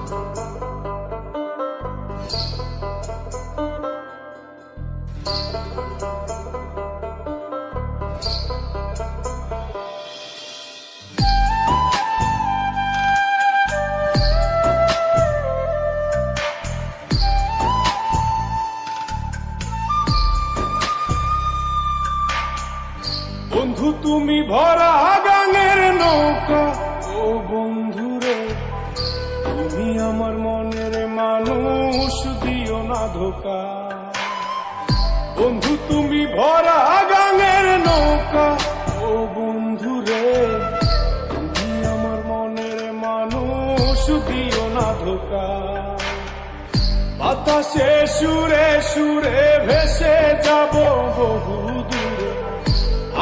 বন্ধু তুমি ভরা গাঙের নৌকা, ও বন্ধুরে তুমি আমার মনের মানুষ, দিও না ধোকা। বন্ধু তুমি ভরা গাঙের নৌকা, ও বন্ধুরে তুমি আমার মনের মানুষ, দিও না ধোকা। বাতাসে সুরে সুরে ভেসে যাব বহু দূরে,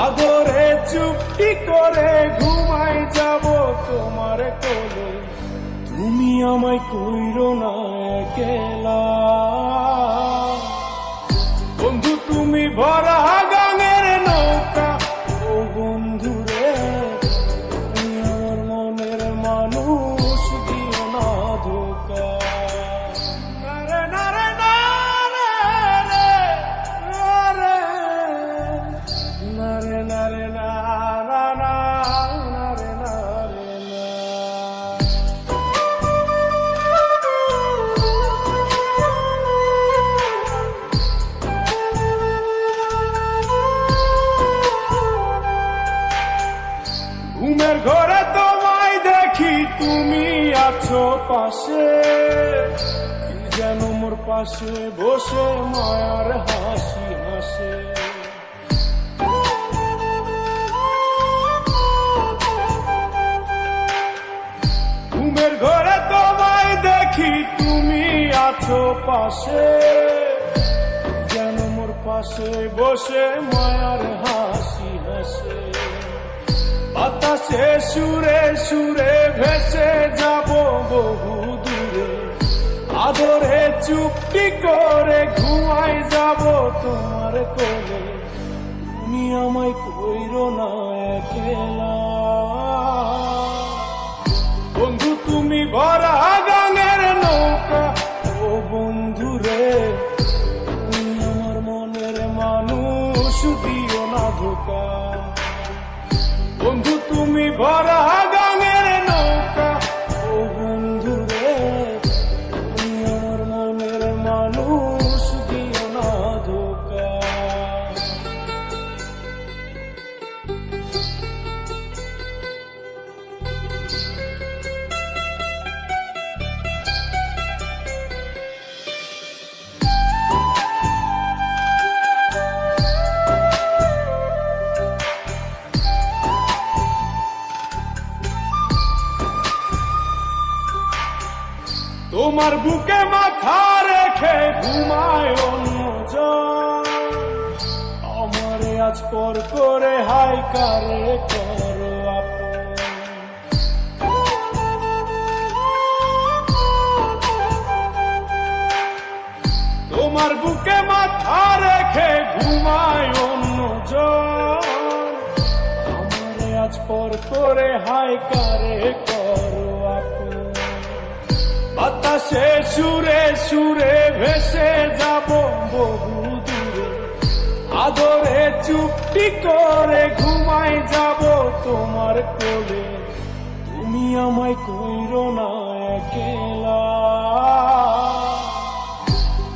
আদরে চুপটি করে ঘুমাই যাব তোমার কোলে। তুমি আমায় কইরো না একলা, বন্ধু তুমি ভরা গাঙের নৌকা, ও বন্ধুরে তুমি আমার মনের মানুষ, দিও না ধোকা। নারে নারে নারে নারে নারে নারে নারে নারে নারে না। ঘুমের ঘরে তোমায় দেখি তুমি আছো পাশে, কি যেন মোর পাশে বসে মায়ার হাসি হাসে। ঘুমের ঘরে তোমায় দেখি তুমি আছো পাশে, যেন মোর পাশে বসে মায়ার হাসি হাসে। বাতাসে সুরে সুরে ভেসে যাব বহু দূরে, আদরে চুপটি করে ঘুমাই যাব তোমার কোলে। তুমি আমায় কইরো না একলা, বন্ধু তুমি ভরা গাঙের নৌকা, ও বন্ধুরে তুমি আমার মনের মানুষ, দিও না ধোকা। বন্ধু তুমি ভরা গাঙের নৌকা, ও বন্ধুরে তুমি আমার মনের মানুষ, দিও না ধোকা। তোমার বুকে মাথা রেখে ঘুমায় অন্যজন, আমারে আজ পর করে হাই কারে করো আপন। তোমার বুকে মাথা রেখে ঘুমায় অন্যজন, আমারে আজ পর করে হাই কারে করো আপন। বাতাসে সুরে সুরে ভেসে যাব বহু দূরে, আদরে চুপটি করে ঘুমাই যাব তোমার কোলে। তুমি আমায় কইরো না একলা,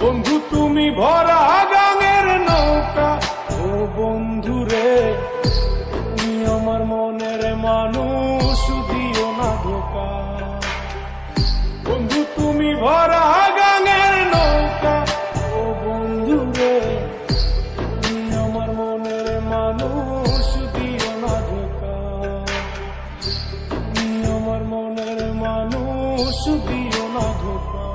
বন্ধু তুমি ভরা গাঙের নৌকা, ও বন্ধুরে তুমি আমার মনের মানুষ, দিও না ধোকা। বন্ধু তুমি ভরা গাঙের নৌকা, ও বন্ধুরে তুমি আমার মনের মানুষ, দিও না ধোকা। তুমি আমার মনের মানুষ, দিও না ধোকা।